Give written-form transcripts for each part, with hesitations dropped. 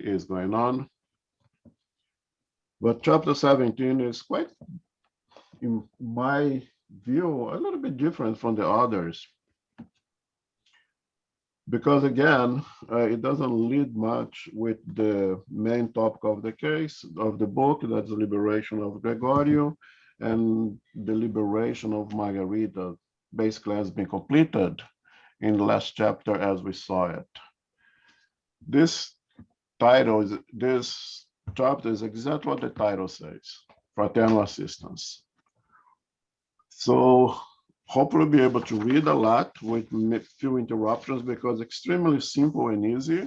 is going on. But chapter 17 is quite, in my view, a little bit different from the others. Because again, it doesn't lead much with the main topic of the case, of the book, that's the liberation of Gregorio, and the liberation of Margarita basically has been completed in the last chapter as we saw it. This chapter is exactly what the title says, Fraternal Assistance. So hopefully be able to read a lot with few interruptions because extremely simple and easy.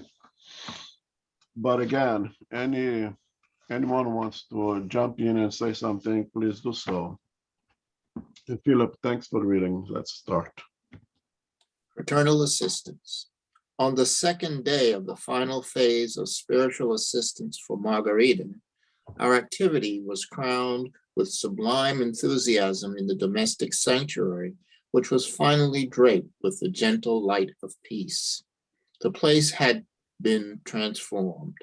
But again, anyone wants to jump in and say something, please do so. And Philip, thanks for reading. Let's start. Fraternal Assistance. On the second day of the final phase of spiritual assistance for Margarita, our activity was crowned with sublime enthusiasm in the domestic sanctuary, which was finally draped with the gentle light of peace. The place had been transformed.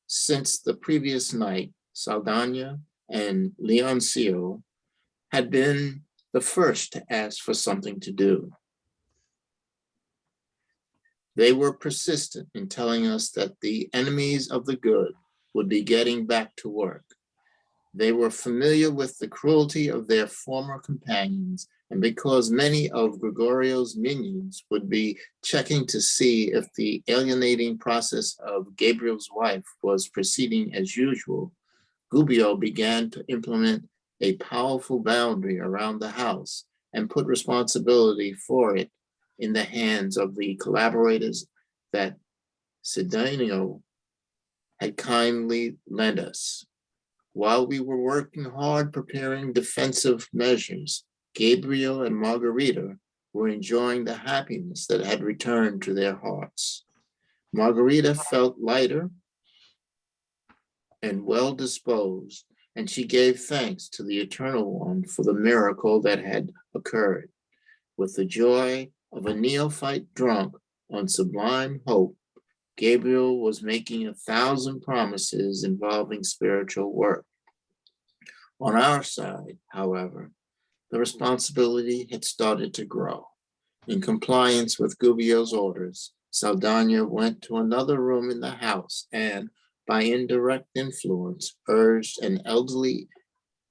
Since the previous night, Saldana and Leoncio had been the first to ask for something to do. They were persistent in telling us that the enemies of the good would be getting back to work. They were familiar with the cruelty of their former companions, and because many of Gregorio's minions would be checking to see if the alienating process of Gabriel's wife was proceeding as usual, Gubbio began to implement a powerful boundary around the house and put responsibility for it in the hands of the collaborators that Cedeno had kindly lent us. While we were working hard preparing defensive measures, Gabriel and Margarita were enjoying the happiness that had returned to their hearts. Margarita felt lighter and well disposed, and she gave thanks to the Eternal One for the miracle that had occurred. With the joy of a neophyte drunk on sublime hope, Gabriel was making 1,000 promises involving spiritual work. On our side, however, the responsibility had started to grow. In compliance with Gubbio's orders, Saldana went to another room in the house and, by indirect influence, urged an elderly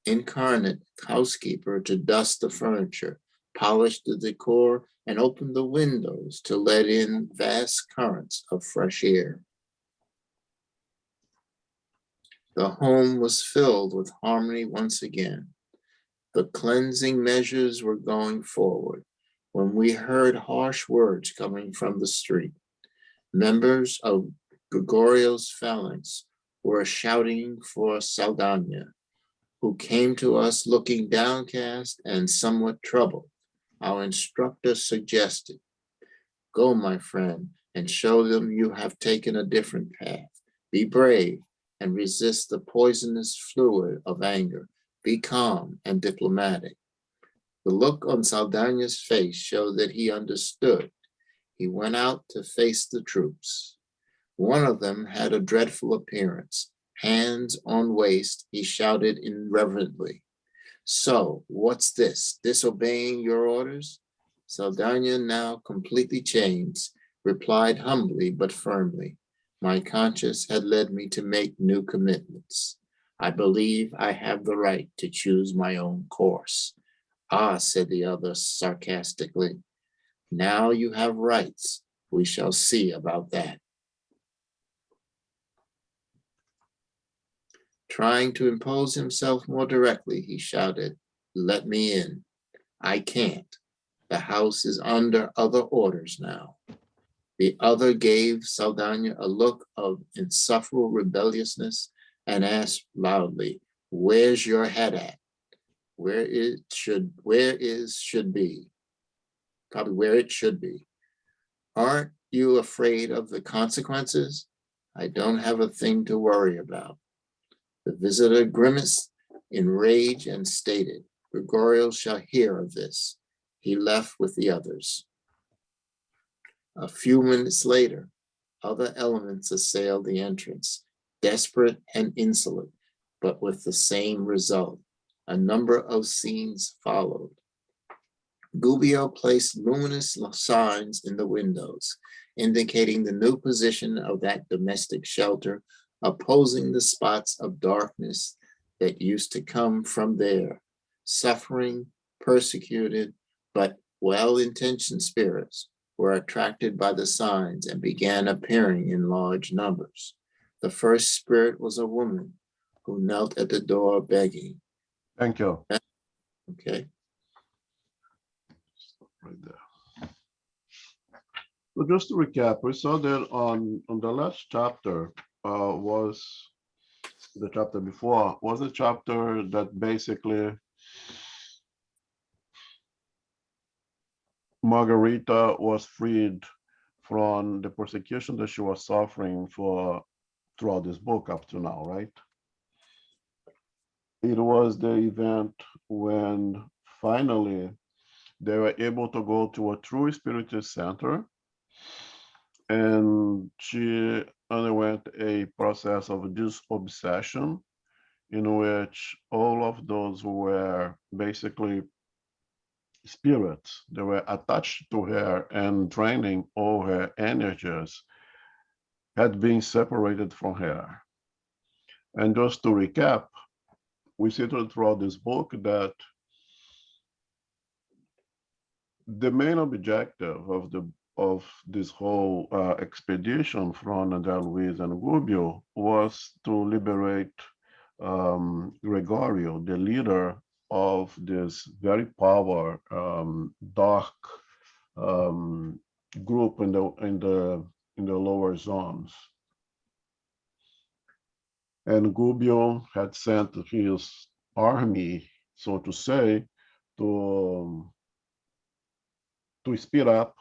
incarnate housekeeper to dust the furniture, polish the decor, and open the windows to let in vast currents of fresh air. The home was filled with harmony once again. The cleansing measures were going forward when we heard harsh words coming from the street. Members of Gregorio's phalanx were shouting for Saldana, who came to us looking downcast and somewhat troubled. Our instructor suggested, "Go, my friend, and show them you have taken a different path. Be brave and resist the poisonous fluid of anger. Be calm and diplomatic." The look on Saldana's face showed that he understood. He went out to face the troops. One of them had a dreadful appearance. Hands on waist, he shouted irreverently, "So, what's this? Disobeying your orders?" Saldana, now completely changed, replied humbly but firmly, "My conscience had led me to make new commitments. I believe I have the right to choose my own course." "Ah," said the other sarcastically, "now you have rights. We shall see about that." Trying to impose himself more directly, he shouted, "Let me in." "I can't. The house is under other orders now." The other gave Saldana a look of insufferable rebelliousness and asked loudly, "Where's your head at?" Where it should be. Probably where it should be. "Aren't you afraid of the consequences?" "I don't have a thing to worry about." The visitor grimaced in rage and stated, "Gregorio shall hear of this." He left with the others. A few minutes later, Other elements assailed the entrance, desperate and insolent, but with the same result. A number of scenes followed. Gubbio placed luminous signs in the windows, indicating the new position of that domestic shelter, opposing the spots of darkness that used to come from there. Suffering, persecuted, but well-intentioned spirits were attracted by the signs and began appearing in large numbers. The first spirit was a woman who knelt at the door begging. Thank you. Okay. Right there. So just to recap, we saw that on the last chapter was the chapter before, was a chapter that basically Margarita was freed from the persecution that she was suffering for throughout this book up to now, right? It was the event when finally they were able to go to a true spiritual center, and she underwent a process of disobsession in which all of those who were basically spirits that were attached to her and draining all her energies had been separated from her. And just to recap, we see throughout this book that the main objective of this whole expedition from Andre Luiz and Gubbio was to liberate Gregorio, the leader of this very dark group in the lower zones. And Gubbio had sent his army, so to say, to speed up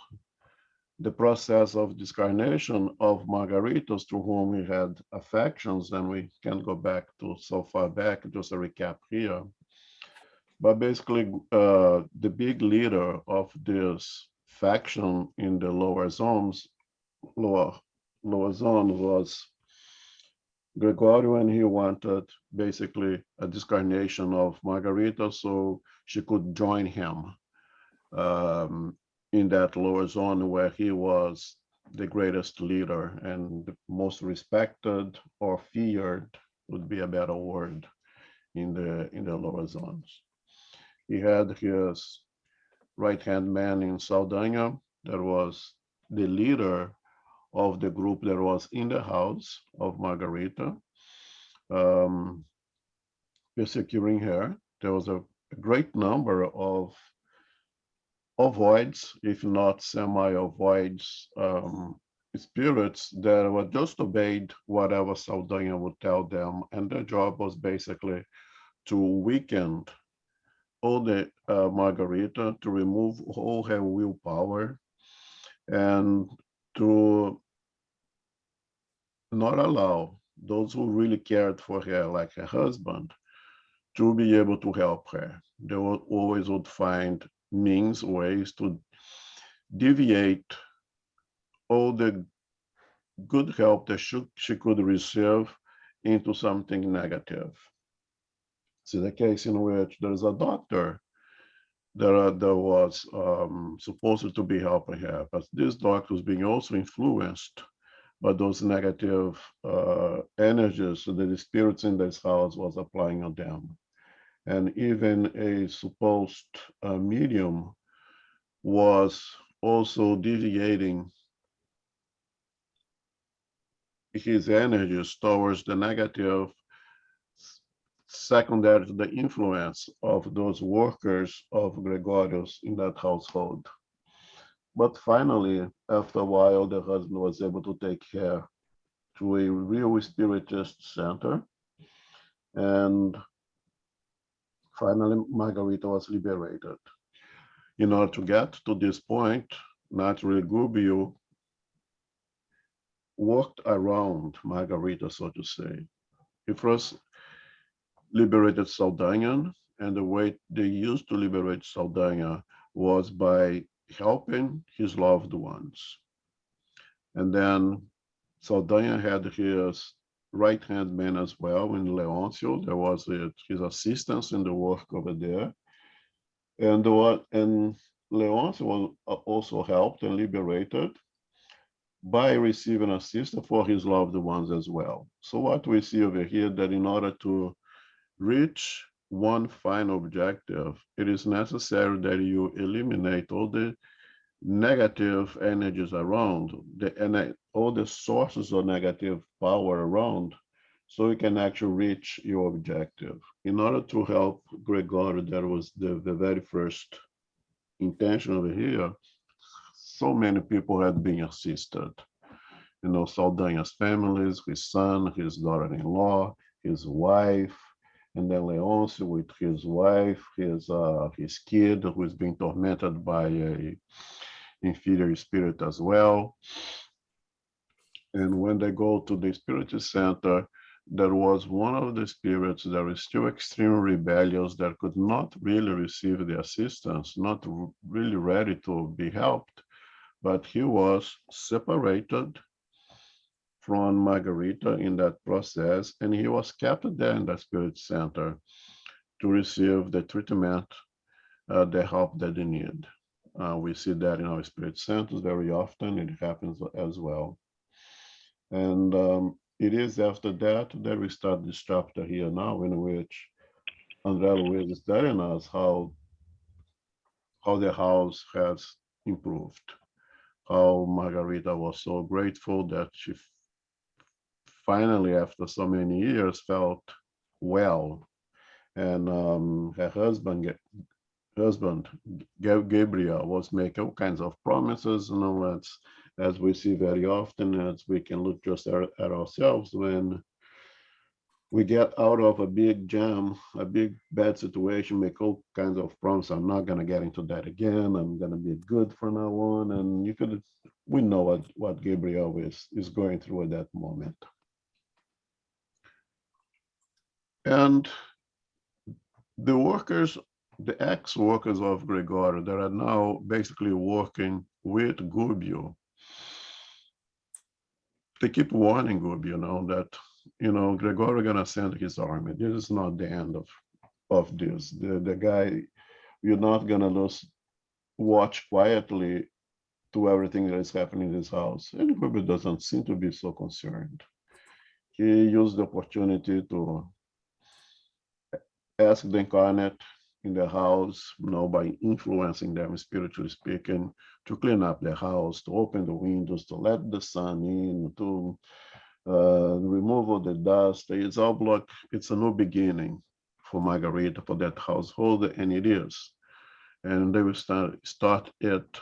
the process of discarnation of Margaritas, to whom he had affections, and we can go back to so far back, just a recap here. But basically, the big leader of this faction in the lower zones was Gregorio, and he wanted basically a discarnation of Margarita so she could join him in that lower zone where he was the greatest leader and the most respected or feared would be a better word in the lower zones. He had his right-hand man in Saldanha that was the leader of the group that was in the house of Margarita, persecuting her. There was a great number of ovoids, if not semi-ovoids, spirits that were just obeyed whatever Saldanha would tell them, and their job was basically to weaken all the Margarita, to remove all her willpower, and to not allow those who really cared for her, like her husband, to be able to help her. They always would find ways to deviate all the good help that she could receive into something negative. See the case in which there's a doctor that was supposed to be helping her, but this doctor was being also influenced by those negative energies that the spirits in this house was applying on them. And even a supposed medium was also deviating his energies towards the negative, secondary to the influence of those workers of Gregorius in that household. But finally, after a while, the husband was able to take her to a real spiritist center. And finally, Margarita was liberated. In order to get to this point, naturally, Gubbio worked around Margarita, so to say. He first liberated Saldanha, and the way they used to liberate Saldanha was by helping his loved ones. And then Saldanha had his right-hand man as well in Leoncio. There was his assistance in the work over there. And Leoncio was also helped and liberated by receiving assistance for his loved ones as well. So what we see over here, that in order to reach one final objective, it is necessary that you eliminate all the negative energies around, all the sources of negative power around, so you can actually reach your objective. In order to help Gregorio, that was the very first intention over here. So many people had been assisted. Saldanha's families, his son, his daughter-in-law, his wife, and then Leonce with his wife, his kid who is being tormented by a inferior spirit as well. And when they go to the spirit center, there was one of the spirits that was still extremely rebellious, that could not really receive the assistance, not really ready to be helped, but he was separated from Margarita in that process, and he was kept there in the spirit center to receive the treatment, the help that they need. We see that in our spirit centers very often. It happens as well. And it is after that that we start this chapter here now, in which Andre Luiz is telling us how the house has improved, how Margarita was so grateful that she finally, after so many years, felt well. And her husband Gabriel was making all kinds of promises, as we see very often, as we can look just at ourselves when we get out of a big jam, a big bad situation, make all kinds of promises. I'm not going to get into that again. I'm going to be good from now on. And we know what Gabriel is going through at that moment. And the workers, the ex-workers of Gregorio that are now basically working with Gubbio, they keep warning Gubbio, that, Gregorio gonna send his army. This is not the end of this. The guy, you're not gonna watch quietly to everything that is happening in his house. And Gubbio doesn't seem to be so concerned. He used the opportunity to ask the incarnate in the house, by influencing them, spiritually speaking, to clean up the house, to open the windows, to let the sun in, to remove all the dust. It's all like it's a new beginning for Margarita, for that household, and it is. And they will start it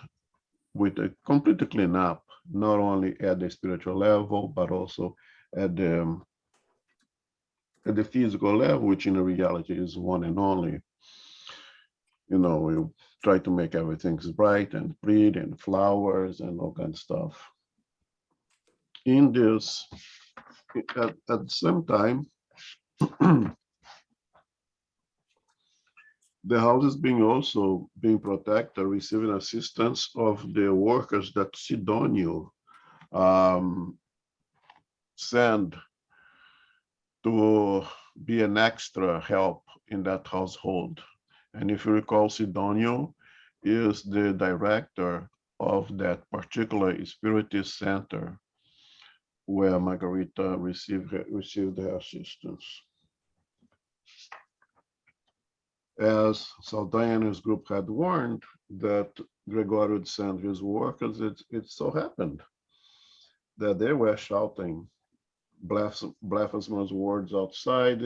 with a complete cleanup, not only at the spiritual level, but also at the physical level, which in reality is one and only. We try to make everything bright and pretty and flowers and all kinds of stuff. In this, at the same time, the house is also being protected, receiving assistance of the workers that Sidonio sent to be an extra help in that household. And if you recall, Sidonio is the director of that particular spiritist center where Margarita received her assistance. As Saldanha and his group had warned that Gregorio would send his workers, it so happened that they were shouting blasphemous words outside,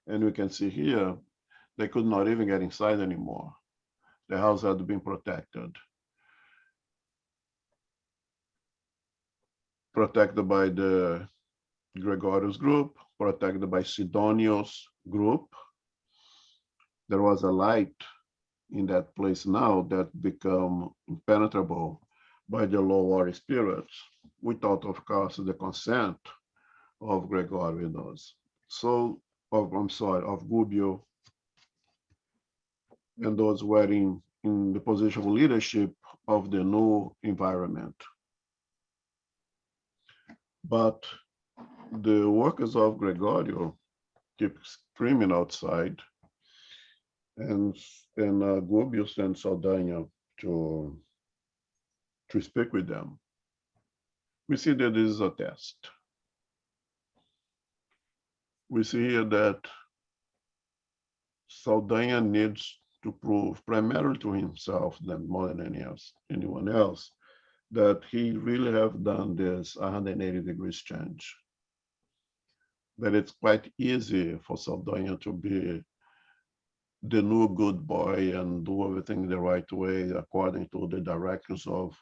and we can see here they could not even get inside anymore. The house had been protected by the Gregorio's group, protected by Sidonio's group. There was a light in that place now that become impenetrable by the lower spirits, without, of course, the consent of Gregorio. So, of Gubbio, and those were in the position of leadership of the new environment. But the workers of Gregorio keep screaming outside, and Gubbio sends Saldanha to speak with them. We see that this is a test. We see here that Saldanha needs to prove primarily to himself than more than anyone else that he really have done this 180 degrees change. That it's quite easy for Saldanha to be the new good boy and do everything the right way according to the directions of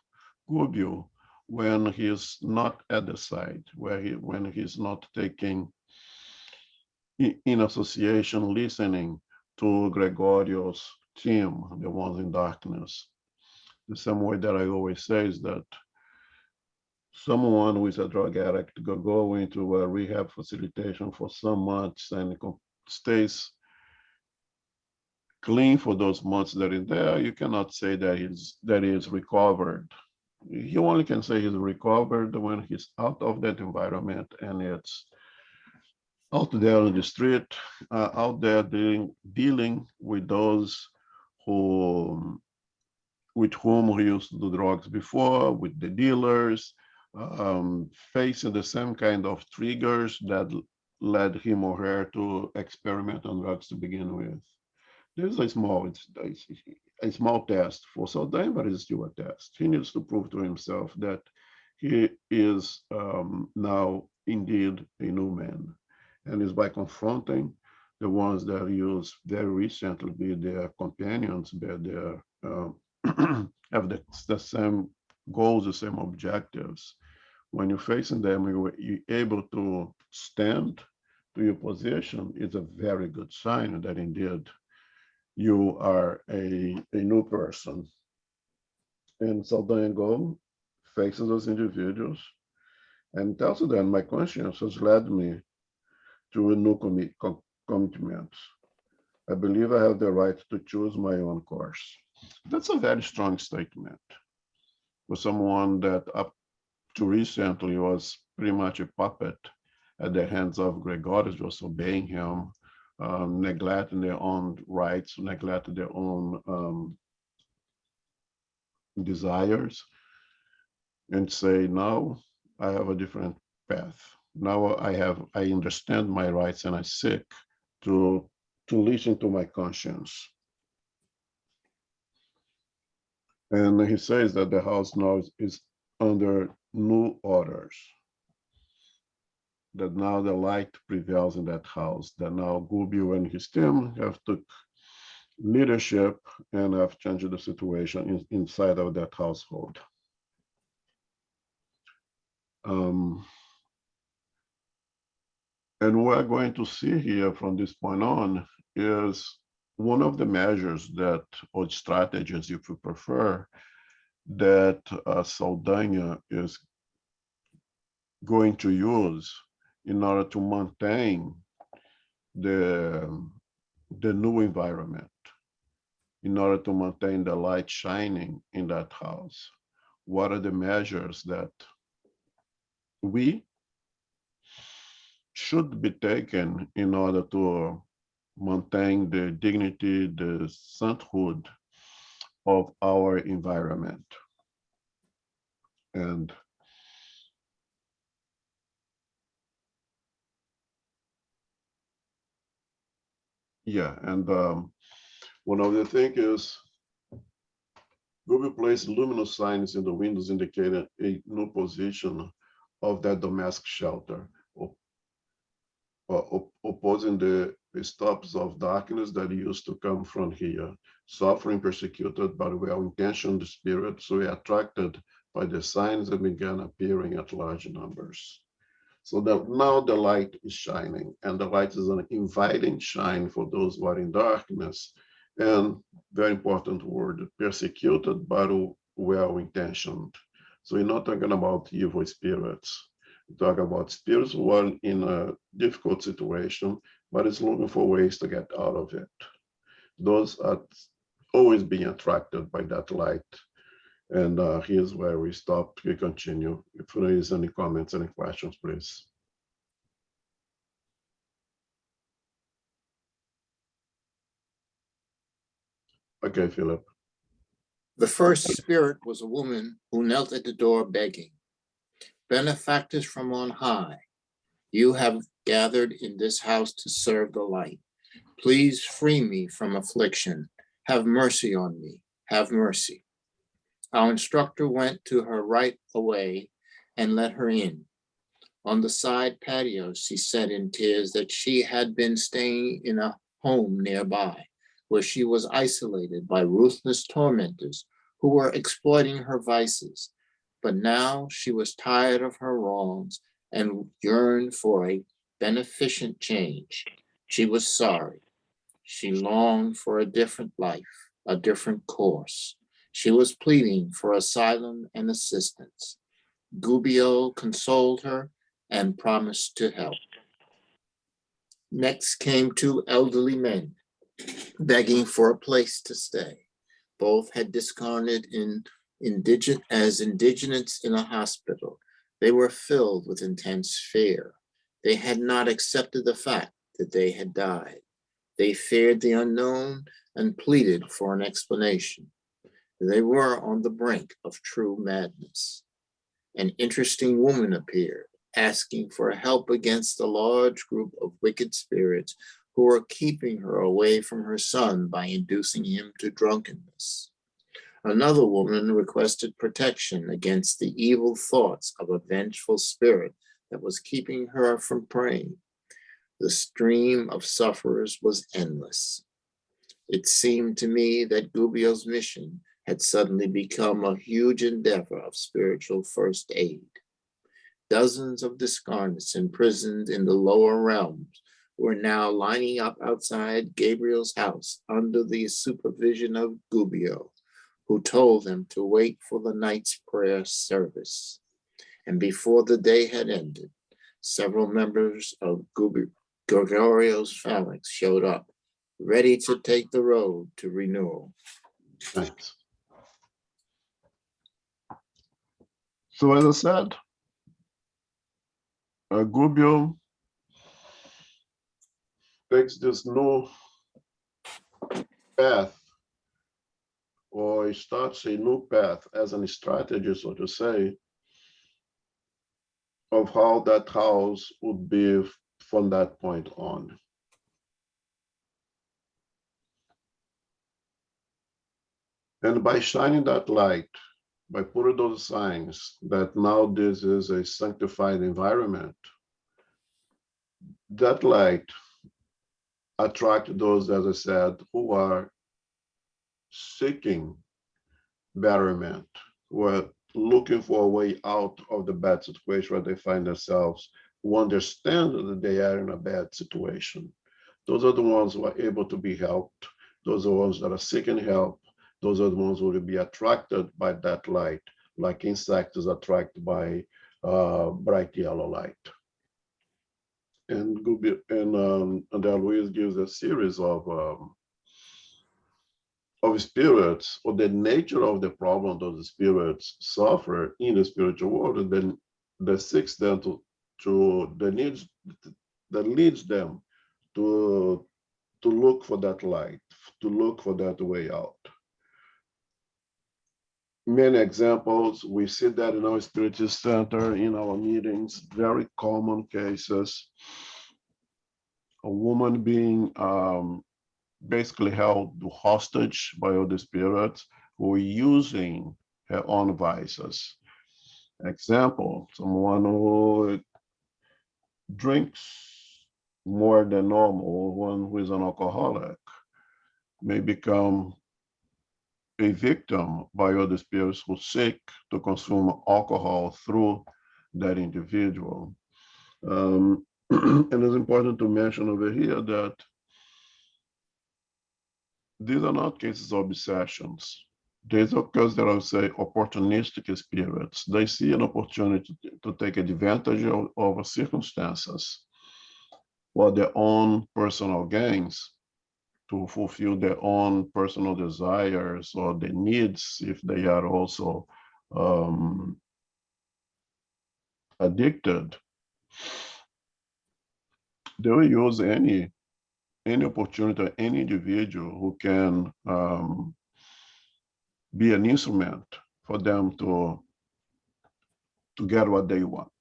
Gubbio when he's not at the side, when he's not taking in association, listening to Gregorio's team, the ones in darkness. The same way that I always say is that someone who is a drug addict go into a rehab facilitation for some months and stays clean for those months that is there, you cannot say that he's recovered. You only can say he's recovered when he's out of that environment and it's out there on the street, out there dealing with those who with whom he used to do drugs before, with the dealers, facing the same kind of triggers that led him or her to experiment on drugs to begin with. There's a small test for Saldanha, but it's still a test. He needs to prove to himself that he is now indeed a new man. And it's by confronting the ones that used very recently be their companions, be their have the same goals, the same objectives. When you're facing them, you're able to stand to your position. It's a very good sign that indeed you are a new person. And Saldanha faces those individuals and tells them, my conscience has led me to a new commitment. I believe I have the right to choose my own course. That's a very strong statement for someone that up to recently was pretty much a puppet at the hands of Gregorius, just obeying him, neglecting their own rights, neglecting their own desires, and say, now I have a different path. Now I understand my rights and I seek to listen to my conscience. And he says that the house now is under new orders, that now the light prevails in that house, that now Gubbio and his team have took leadership and have changed the situation inside of that household. And we're going to see here from this point on is one of the measures that, or strategies, if you prefer, that Saldanha is going to use in order to maintain the new environment, in order to maintain the light shining in that house. What are the measures that we should be taken in order to maintain the dignity, the sainthood of our environment? And yeah, and one of the things is Google placed luminous signs in the windows indicating a new position of that domestic shelter, opposing the stops of darkness that used to come from here, suffering persecuted by well-intentioned spirits, so we attracted by the signs that began appearing at large numbers. So that now the light is shining, and the light is an inviting shine for those who are in darkness. And very important word, persecuted but well-intentioned. So we're not talking about evil spirits. We talk about spirits who are in a difficult situation, but is looking for ways to get out of it. Those are always being attracted by that light And here's where we stop. We continue. If there is any comments, any questions, please. Okay, Philip. The first spirit was a woman who knelt at the door begging, "Benefactors from on high, you have gathered in this house to serve the light. Please free me from affliction. Have mercy on me. Have mercy." Our instructor went to her right away and let her in. On the side patio, she said in tears that she had been staying in a home nearby, where she was isolated by ruthless tormentors who were exploiting her vices. But now she was tired of her wrongs and yearned for a beneficent change. She was sorry. She longed for a different life, a different course. She was pleading for asylum and assistance. Gubbio consoled her and promised to help. Next came two elderly men, begging for a place to stay. Both had discarnate as indigents in a hospital. They were filled with intense fear. They had not accepted the fact that they had died. They feared the unknown and pleaded for an explanation. They were on the brink of true madness. An interesting woman appeared, asking for help against a large group of wicked spirits who were keeping her away from her son by inducing him to drunkenness. Another woman requested protection against the evil thoughts of a vengeful spirit that was keeping her from praying. The stream of sufferers was endless. It seemed to me that Gubbio's mission had suddenly become a huge endeavor of spiritual first aid. Dozens of discarnates imprisoned in the lower realms were now lining up outside Gabriel's house under the supervision of Gubbio, who told them to wait for the night's prayer service. And before the day had ended, several members of Gregorio's phalanx showed up, ready to take the road to renewal. Thanks. So as I said, Gubbio takes this new path, or starts a new path as a strategy, so to say, of how that house would be from that point on. And by shining that light, by putting those signs that now this is a sanctified environment, that light attract those, as I said, who are seeking betterment, who are looking for a way out of the bad situation where they find themselves, who understand that they are in a bad situation. Those are the ones who are able to be helped. Those are the ones that are seeking help. Those are the ones who will be attracted by that light, like insects is attracted by bright yellow light. And Andre Luiz gives a series of spirits, or the nature of the problem those spirits suffer in the spiritual world, and then that seeks them to the needs that leads them to look for that light, to look for that way out. Many examples, we see that in our spiritual center, in our meetings, very common cases. A woman being basically held hostage by other spirits who are using her own vices. Example, someone who drinks more than normal, one who is an alcoholic, may become a victim by other spirits who seek to consume alcohol through that individual. And it's important to mention over here that these are not cases of obsessions. These are cases that I would say opportunistic spirits. They see an opportunity to take advantage of circumstances for their own personal gains. to fulfill their own personal desires or their needs if they are also addicted. They will use any opportunity, any individual who can be an instrument for them to get what they want.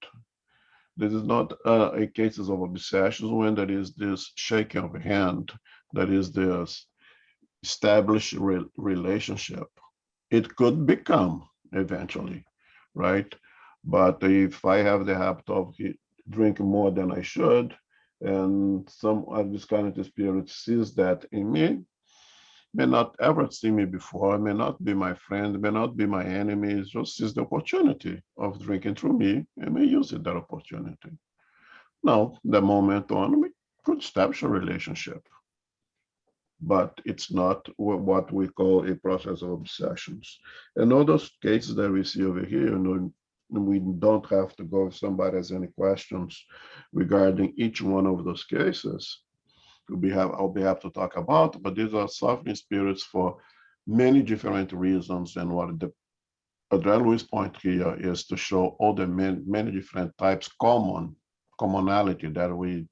This is not a cases of obsessions when there is this shaking of a hand, that is this established relationship. It could become eventually, right? But if I have the habit of drinking more than I should, and some of this kind of spirit sees that in me, may not ever see me before, may not be my friend, may not be my enemy, just sees the opportunity of drinking through me and may use it, that opportunity. Now, the moment on, we could establish a relationship, but it's not what we call a process of obsessions. And all those cases that we see over here, we don't have to go if somebody has any questions regarding each one of those cases. I'll be happy to talk about, but these are suffering spirits for many different reasons. And what the Andre Luiz point here is to show all the many different types, commonality that we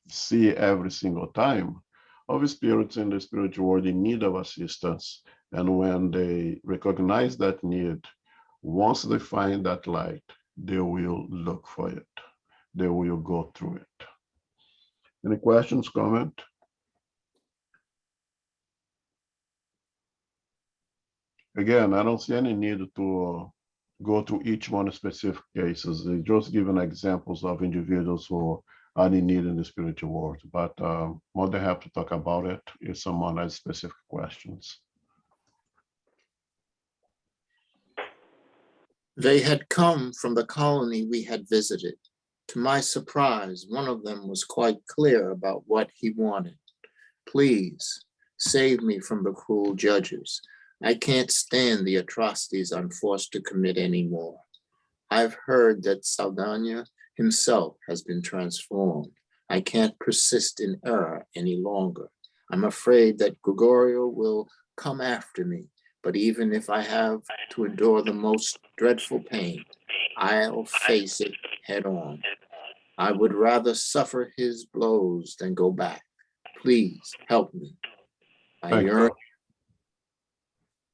see every single time of spirits in the spiritual world in need of assistance. And when they recognize that need, once they find that light, they will look for it. They will go through it. Any questions, comment? Again, I don't see any need to go to each one of specific cases. They just given examples of individuals who are in need in the spiritual world, but more than happy to talk about it if someone has specific questions. They had come from the colony we had visited. To my surprise, one of them was quite clear about what he wanted. Please, save me from the cruel judges. I can't stand the atrocities I'm forced to commit anymore. I've heard that Saldana himself has been transformed. I can't persist in error any longer. I'm afraid that Gregorio will come after me, but even if I have to endure the most dreadful pain, I'll face it head on. I would rather suffer his blows than go back. Please help me. I yearn.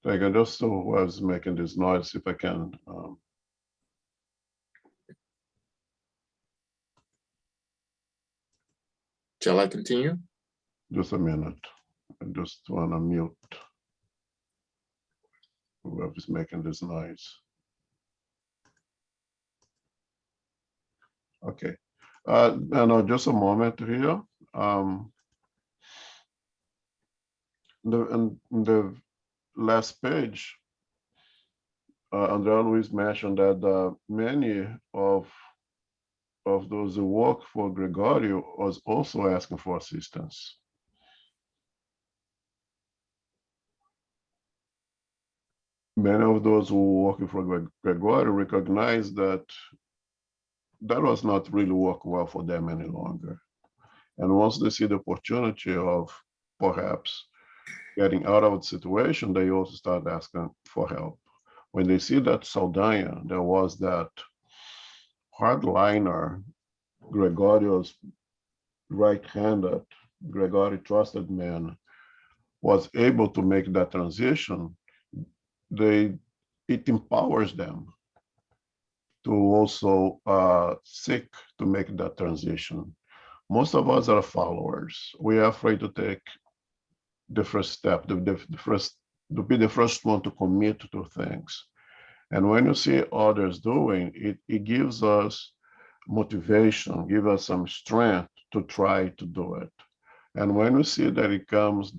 Thank you. Just who was making this noise, if I can. Shall I continue? Just a minute. I just want to mute whoever's making this noise. Okay. No, just a moment here. In the last page, Andre Luiz mentioned that many of those who work for Gregorio was also asking for assistance. Many of those who were working for Gregorio recognized that that was not really working well for them any longer. And once they see the opportunity of perhaps getting out of the situation, they also start asking for help. When they see that Saldana, there was that hardliner, Gregorio's right-handed, Gregorio trusted man, was able to make that transition, it empowers them to also seek to make that transition. Most of us are followers. We are afraid to take the first step, to be the first one to commit to things. And when you see others doing it, it gives us motivation, gives us some strength to try to do it. And when we see that it comes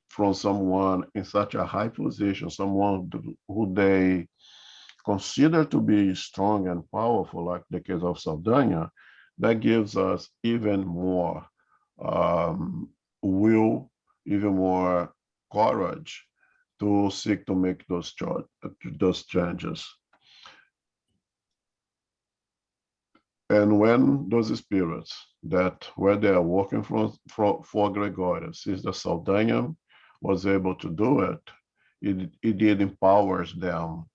from someone in such a high position, someone who they consider to be strong and powerful, like the case of Saldana, that gives us even more will, even more courage to seek to make those changes. And when those spirits that were there working for Gregorius, Sister Saldana was able to do it, it did empowers them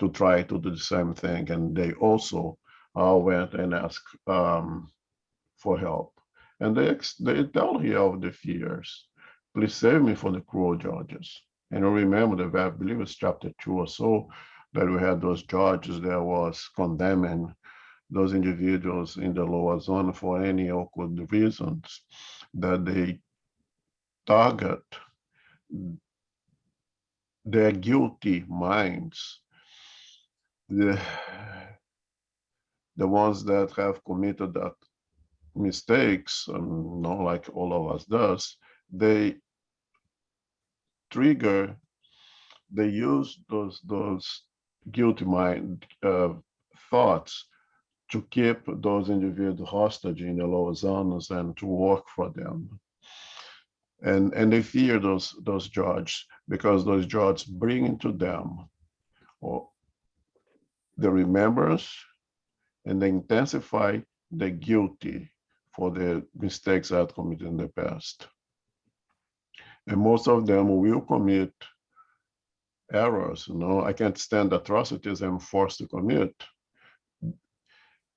to try to do the same thing. And they also went and asked for help. And they tell here of the fears. Please save me from the cruel judges. And you remember that I believe it's chapter 2 or so that we had those judges that was condemning those individuals in the lower zone for any occult reasons that they target their guilty minds, the ones that have committed that mistakes, not like all of us does, they trigger, they use those guilty mind thoughts to keep those individuals hostage in the lower zones and to work for them. And they fear those judges because those judges bring into them or the remembrance and they intensify the guilty for the mistakes that are committed in the past. And most of them will commit errors. I can't stand atrocities I'm forced to commit.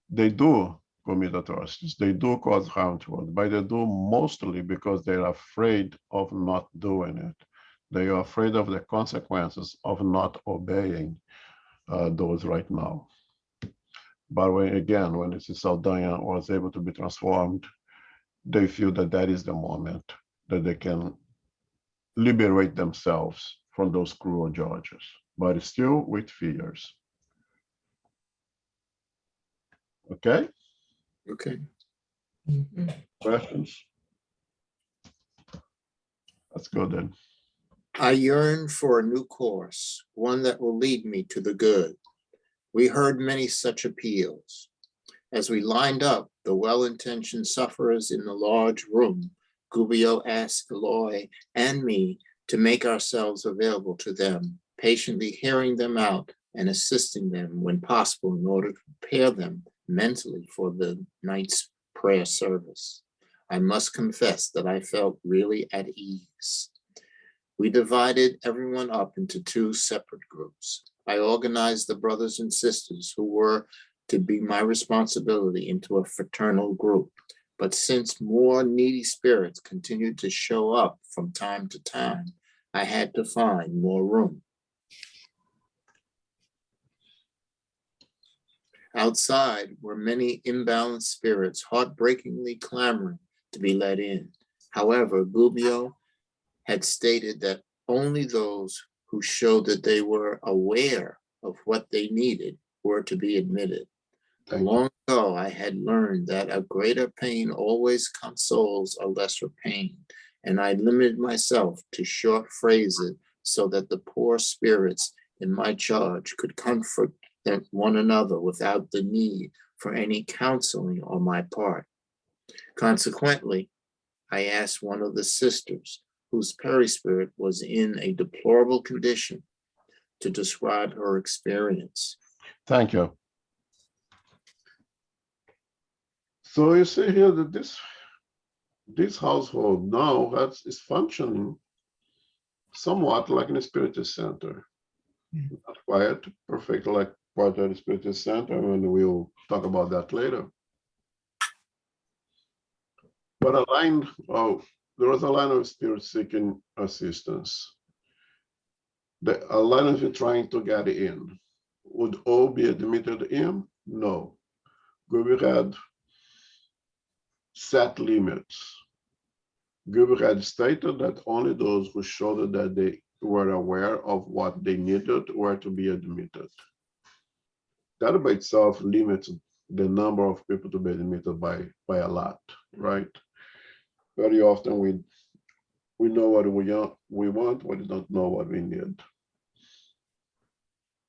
They do commit atrocities. They do cause harm to others, but they do mostly because they're afraid of not doing it. They are afraid of the consequences of not obeying those right now. But when it's Saldana was able to be transformed, they feel that is the moment that they can liberate themselves from those cruel judges, but still with fears. Okay? Okay. Questions? Let's go then. I yearn for a new course, one that will lead me to the good. We heard many such appeals. As we lined up, the well-intentioned sufferers in the large room, Gubbio asked Eloy and me to make ourselves available to them, patiently hearing them out and assisting them when possible in order to prepare them mentally for the night's prayer service. I must confess that I felt really at ease. We divided everyone up into 2 separate groups. I organized the brothers and sisters who were to be my responsibility into a fraternal group. But since more needy spirits continued to show up from time to time, I had to find more room. Outside were many imbalanced spirits heartbreakingly clamoring to be let in. However, Gubbio had stated that only those who showed that they were aware of what they needed were to be admitted. Long ago, I had learned that a greater pain always consoles a lesser pain, and I limited myself to short phrases so that the poor spirits in my charge could comfort one another without the need for any counseling on my part. Consequently, I asked one of the sisters, whose perispirit was in a deplorable condition, to describe her experience. Thank you. So you see here that this household now is functioning somewhat like an spiritist center. Not quite perfect like part of the spiritist center, and we'll talk about that later. But there was a line of spirit seeking assistance. A line of you trying to get in. Would all be admitted in? No. We had set limits. Gilbert had stated that only those who showed that they were aware of what they needed were to be admitted. That by itself limits the number of people to be admitted by a lot, right? Very often we know what we want, but we don't know what we need.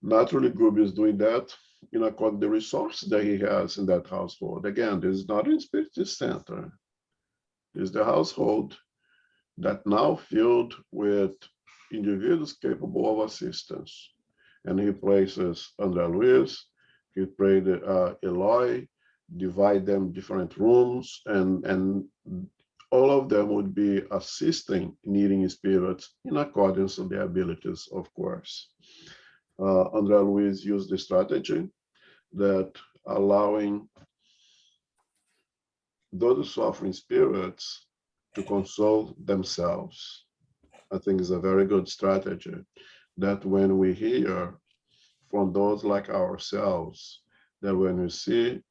Naturally, Gilbert is doing that in according to the resources that he has in that household. Again, this is not a spiritist center. Is the household that now filled with individuals capable of assistance. And he places Andre Luiz, he prayed Eloy, divide them different rooms, and all of them would be assisting needing spirits in accordance with their abilities, of course. Andre Luiz used the strategy that allowing those suffering spirits to console themselves. I think is a very good strategy, that when we hear from those like ourselves, that when we see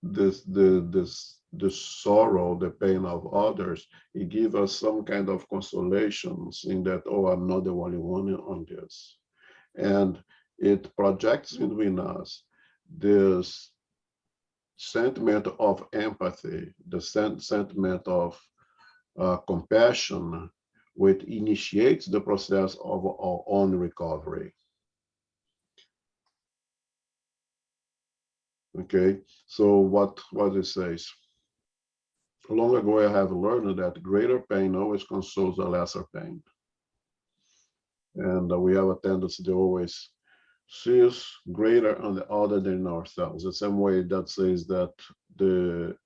the sorrow, the pain of others, it gives us some kind of consolations in that, oh, I'm not the only one on this. And it projects between us this sentiment of empathy, the sentiment of compassion, which initiates the process of our own recovery. Okay, so what it says, long ago I have learned that greater pain always consoles a lesser pain. And we have a tendency to always see us greater on the other than ourselves. The same way that says that the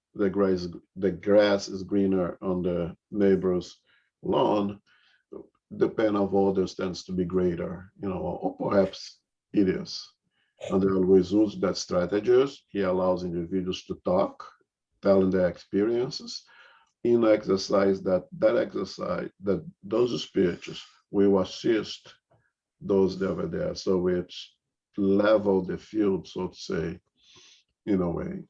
grass is greener on the neighbor's lawn, the pain of others tends to be greater, or perhaps it is. And they always use that strategies. He allows individuals to talk, telling their experiences in exercise that those speeches will assist those that were there. So it's level the field, so to say, in a way.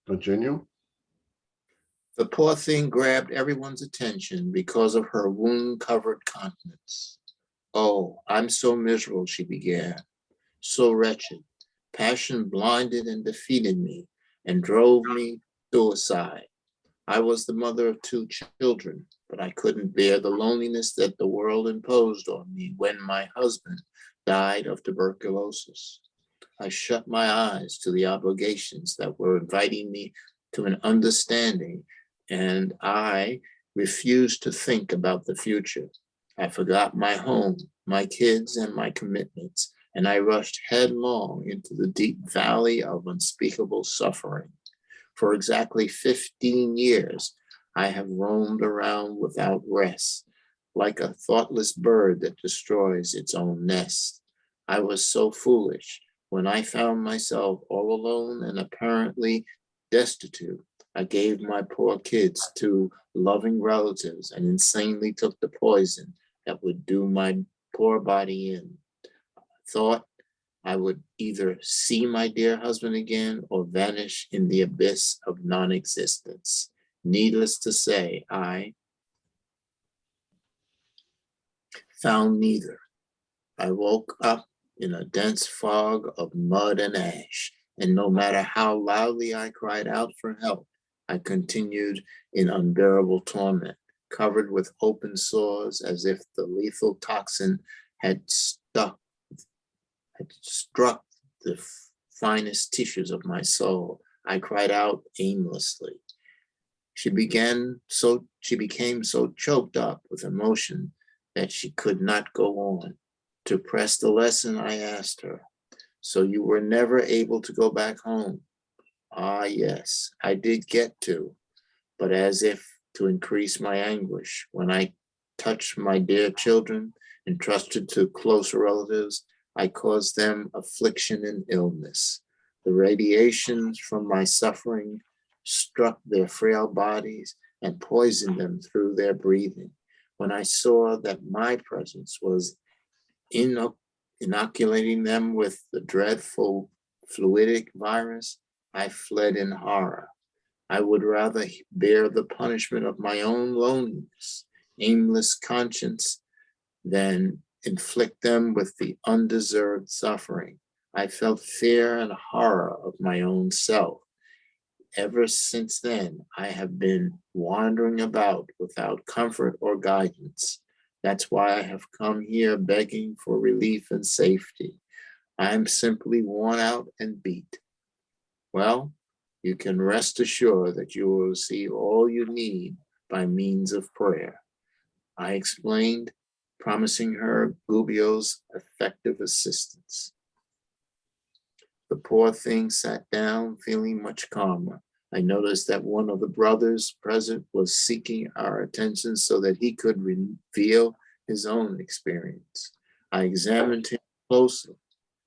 Continue. The poor thing grabbed everyone's attention because of her wound-covered countenance. Oh, I'm so miserable, she began, so wretched. Passion blinded and defeated me and drove me suicide. I was the mother of 2 children, but I couldn't bear the loneliness that the world imposed on me when my husband died of tuberculosis. I shut my eyes to the obligations that were inviting me to an understanding, and I refused to think about the future. I forgot my home, my kids, and my commitments, and I rushed headlong into the deep valley of unspeakable suffering. For exactly 15 years, I have roamed around without rest, like a thoughtless bird that destroys its own nest. I was so foolish. When I found myself all alone and apparently destitute, I gave my poor kids to loving relatives and insanely took the poison that would do my poor body in. Thought I would either see my dear husband again or vanish in the abyss of non-existence. Needless to say, I found neither. I woke up in a dense fog of mud and ash, and no matter how loudly I cried out for help, I continued in unbearable torment, covered with open sores as if the lethal toxin had struck the finest tissues of my soul. I cried out aimlessly. She became so choked up with emotion that she could not go on. To press the lesson, I asked her, "So you were never able to go back home?" "Ah, yes, I did get to, but as if to increase my anguish, when I touched my dear children, entrusted to close relatives, I caused them affliction and illness. The radiations from my suffering struck their frail bodies and poisoned them through their breathing. When I saw that my presence was inoculating them with the dreadful fluidic virus, I fled in horror. I would rather bear the punishment of my own loneliness, aimless conscience, than inflict them with the undeserved suffering. I felt fear and horror of my own self. Ever since then, I have been wandering about without comfort or guidance. That's why I have come here begging for relief and safety. I am simply worn out and beat. Well, you can rest assured that you will receive all you need by means of prayer," I explained, promising her Gubbio's effective assistance. The poor thing sat down, feeling much calmer. I noticed that one of the brothers present was seeking our attention so that he could reveal his own experience. I examined him closely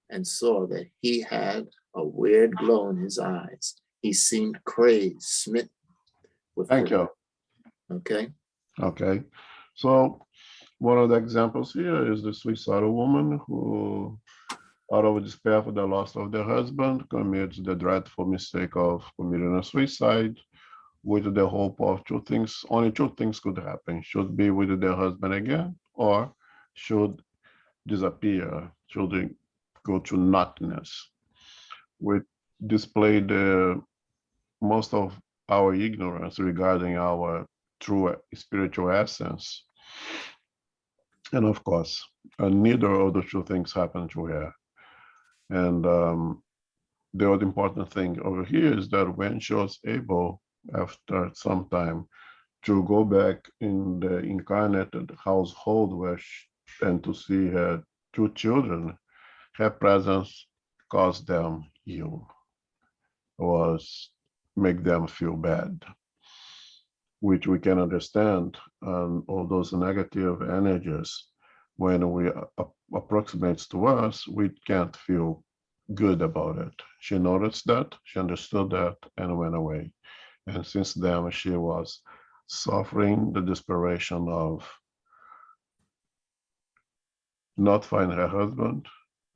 and saw that he had a weird glow in his eyes. He seemed crazed, smitten with Thank you. Okay. Okay. So one of the examples here is the suicidal woman who, out of despair for the loss of their husband, commits the dreadful mistake of committing a suicide with the hope of two things. Only two things could happen: should be with their husband again, or should disappear, should they go to nothingness. We display the most of our ignorance regarding our true spiritual essence. And of course, neither of the two things happen to her. And the other important thing over here is that when she was able, after some time, to go back in the incarnated household and to see her two children, her presence caused them ill, was make them feel bad, which we can understand. All those negative energies, when we approximates to us, we can't feel good about it. She noticed that, she understood that, and went away. And since then, she was suffering the desperation of not finding her husband,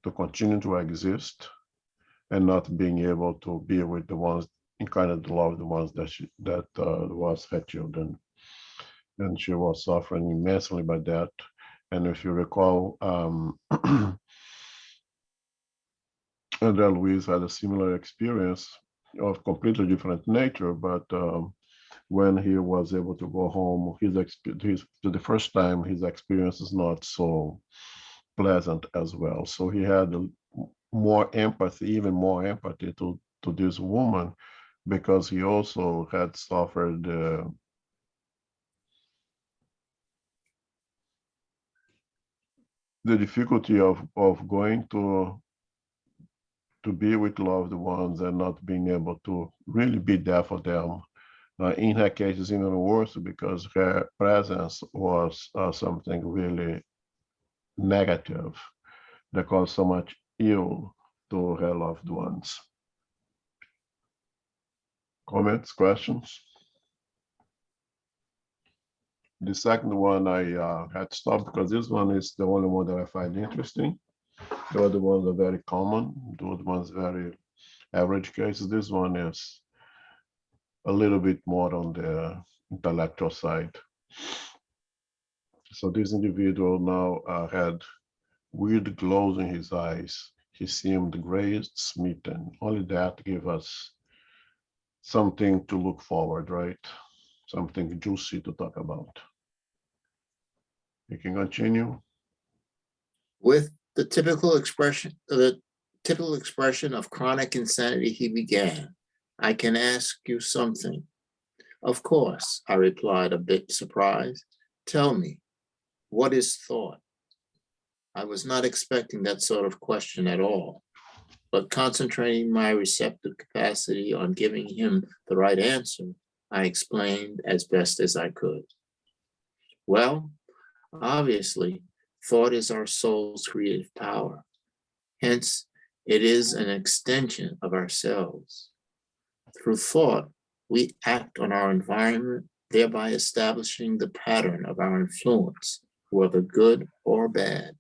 to continue to exist, and not being able to be with the ones, incarnate love, the ones that was her children. And she was suffering immensely by that. And if you recall, Andre Luiz had a similar experience of completely different nature, but when he was able to go home, the first time, his experience is not so pleasant as well. So he had more empathy, even more empathy to this woman, because he also had suffered the difficulty of going to be with loved ones and not being able to really be there for them. In her case, it's even worse because her presence was something really negative that caused so much ill to her loved ones. Comments, questions? The second one I had stopped because this one is the only one that I find interesting. The other ones are very common. The other ones very average cases. This one is a little bit more on the intellectual side. So this individual now had weird glows in his eyes. He seemed crazed, smitten. Only that gave us something to look forward, right? Something juicy to talk about. You can continue. With the typical expression of chronic insanity, he began, "I can ask you something." "Of course," I replied, a bit surprised. "Tell me, what is thought?" I was not expecting that sort of question at all, but concentrating my receptive capacity on giving him the right answer, I explained as best as I could. Well, obviously, thought is our soul's creative power. Hence, it is an extension of ourselves. Through thought, we act on our environment, thereby establishing the pattern of our influence, whether good or bad.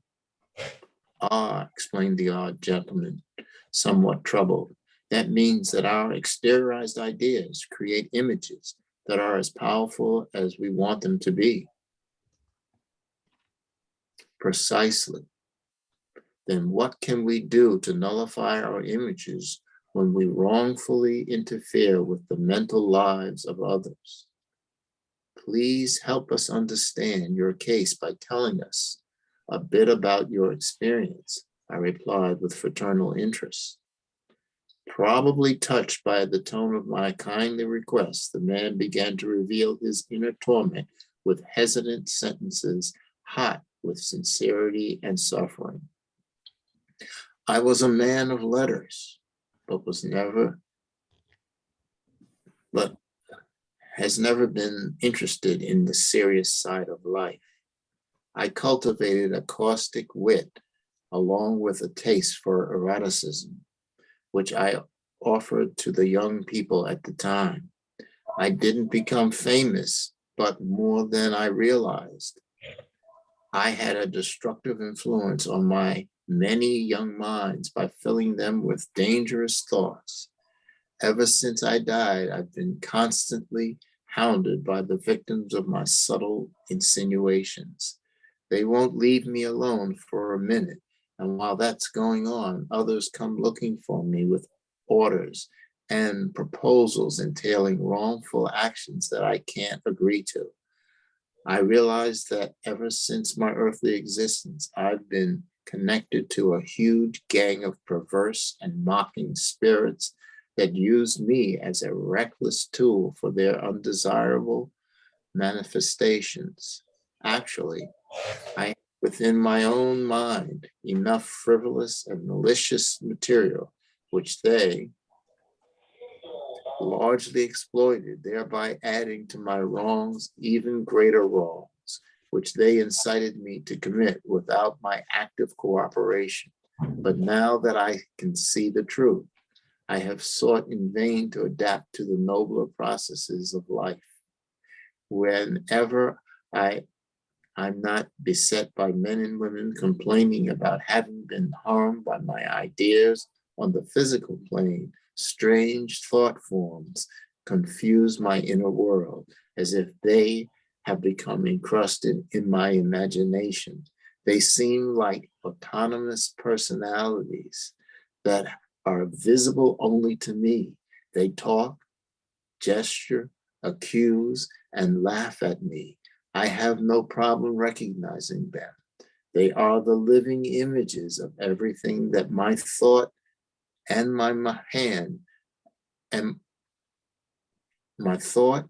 "Ah," explained the odd gentleman, somewhat troubled, "that means that our exteriorized ideas create images that are as powerful as we want them to be." "Precisely. Then what can we do to nullify our images when we wrongfully interfere with the mental lives of others?" "Please help us understand your case by telling us a bit about your experience," I replied with fraternal interest. Probably touched by the tone of my kindly request, the man began to reveal his inner torment with hesitant sentences, hot with sincerity and suffering. "I was a man of letters. but has never been interested in the serious side of life. I cultivated a caustic wit along with a taste for eroticism, which I offered to the young people at the time. I didn't become famous, but more than I realized. I had a destructive influence on my many young minds by filling them with dangerous thoughts. Ever since I died, I've been constantly hounded by the victims of my subtle insinuations. They won't leave me alone for a minute, and while that's going on, others come looking for me with orders and proposals entailing wrongful actions that I can't agree to. I realize that ever since my earthly existence, I've been connected to a huge gang of perverse and mocking spirits that use me as a reckless tool for their undesirable manifestations. Actually, I have within my own mind enough frivolous and malicious material which they largely exploited, thereby adding to my wrongs even greater wrongs, which they incited me to commit without my active cooperation. But now that I can see the truth, I have sought in vain to adapt to the nobler processes of life. Whenever I'm not beset by men and women complaining about having been harmed by my ideas on the physical plane, strange thought forms confuse my inner world as if they have become encrusted in my imagination. They seem like autonomous personalities that are visible only to me. They talk, gesture, accuse, and laugh at me. I have no problem recognizing them. They are the living images of everything that my thought and my hand and my thought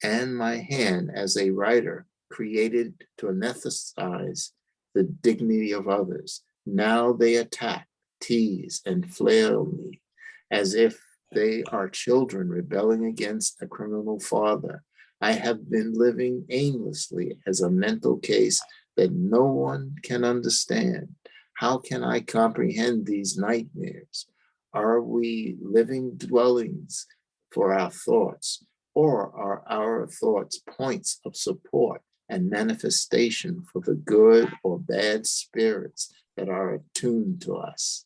and my hand as a writer created to anesthetize the dignity of others. Now they attack, tease, and flail me as if they are children rebelling against a criminal father. I have been living aimlessly as a mental case that no one can understand. How can I comprehend these nightmares? Are we living dwellings for our thoughts, or are our thoughts points of support and manifestation for the good or bad spirits that are attuned to us?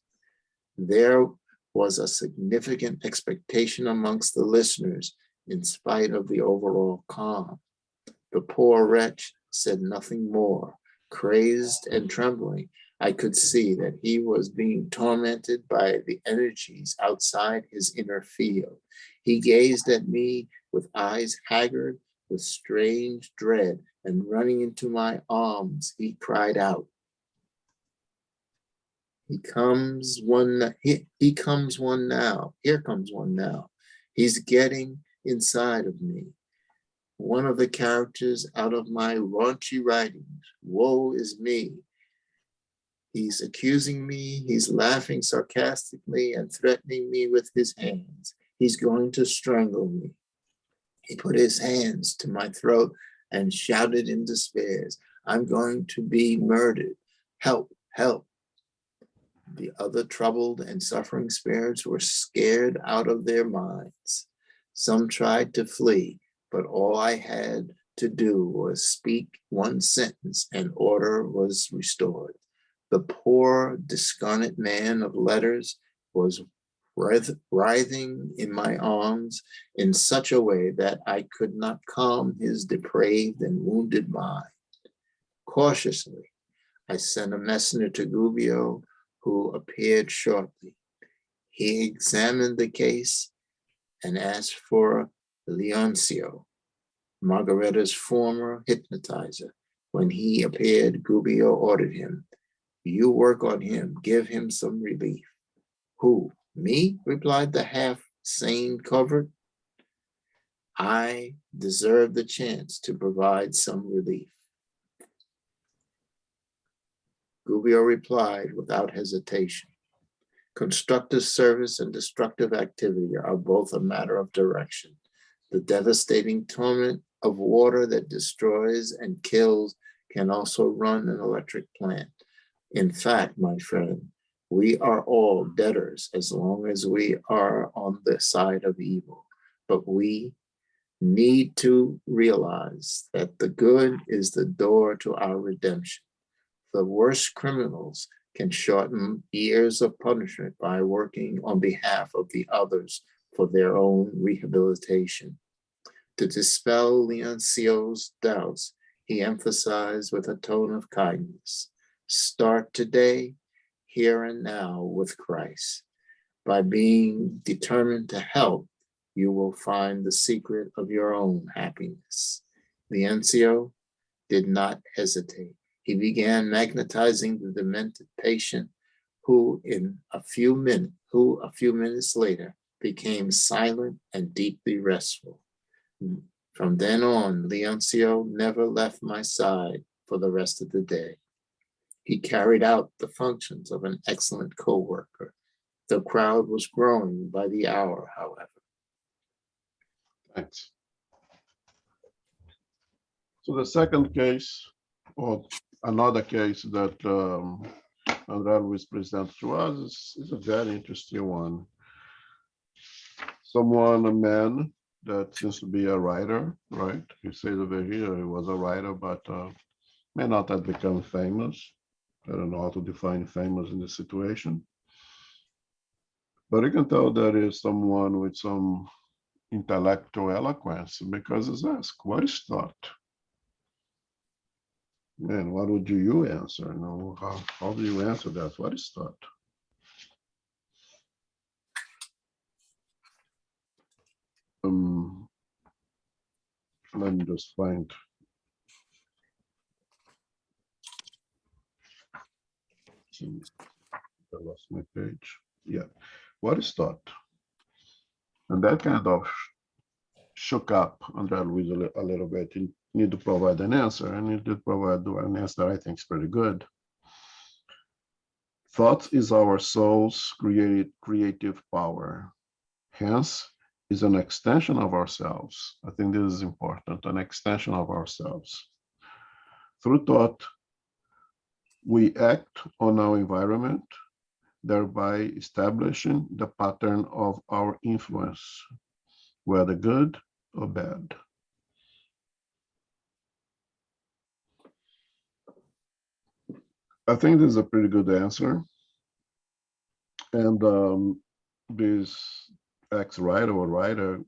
There was a significant expectation amongst the listeners in spite of the overall calm. The poor wretch said nothing more. Crazed and trembling, I could see that he was being tormented by the energies outside his inner field. He gazed at me with eyes haggard with strange dread, and running into my arms, he cried out, He comes one now. Here comes one now. He's getting inside of me. One of the characters out of my raunchy writings. Woe is me. He's accusing me. He's laughing sarcastically and threatening me with his hands. He's going to strangle me. He put his hands to my throat and shouted in despair, I'm going to be murdered. Help, help. The other troubled and suffering spirits were scared out of their minds. Some tried to flee, but all I had to do was speak one sentence and order was restored. The poor, discarnate man of letters was writhing in my arms in such a way that I could not calm his depraved and wounded mind. Cautiously, I sent a messenger to Gubbio, who appeared shortly. He examined the case and asked for Leoncio, Margaretta's former hypnotizer. When he appeared, Gubbio ordered him, You work on him, give him some relief. Who, me? Replied the half-sane covert. I deserve the chance to provide some relief. Gubbio replied without hesitation, Constructive service and destructive activity are both a matter of direction. The devastating torrent of water that destroys and kills can also run an electric plant. In fact, my friend, we are all debtors as long as we are on the side of evil. But we need to realize that the good is the door to our redemption. The worst criminals can shorten years of punishment by working on behalf of the others for their own rehabilitation. To dispel Leoncio's doubts, he emphasized with a tone of kindness, start today, here and now with Christ. By being determined to help, you will find the secret of your own happiness. Leoncio did not hesitate. He began magnetizing the demented patient who a few minutes later became silent and deeply restful. From then on, Leoncio never left my side for the rest of the day. He carried out the functions of an excellent co-worker. The crowd was growing by the hour, however. Thanks. So the second case, or another case that Andre Luiz presents to us is a very interesting one. A man that seems to be a writer, right? He says over here he was a writer, but may not have become famous. I don't know how to define famous in this situation. But you can tell that is someone with some intellectual eloquence because he's asked, what is thought? And what would you answer? How do you answer that? What is thought? Let me just find. I lost my page. Yeah. What is thought? And that kind of shook up Andre Luiz a little bit. He needed to provide an answer, and he did provide an answer I think is pretty good. Thought is our soul's creative power. Hence, is an extension of ourselves. I think this is important, an extension of ourselves. Through thought, we act on our environment, thereby establishing the pattern of our influence, whether good or bad. I think this is a pretty good answer. And this ex-writer or writer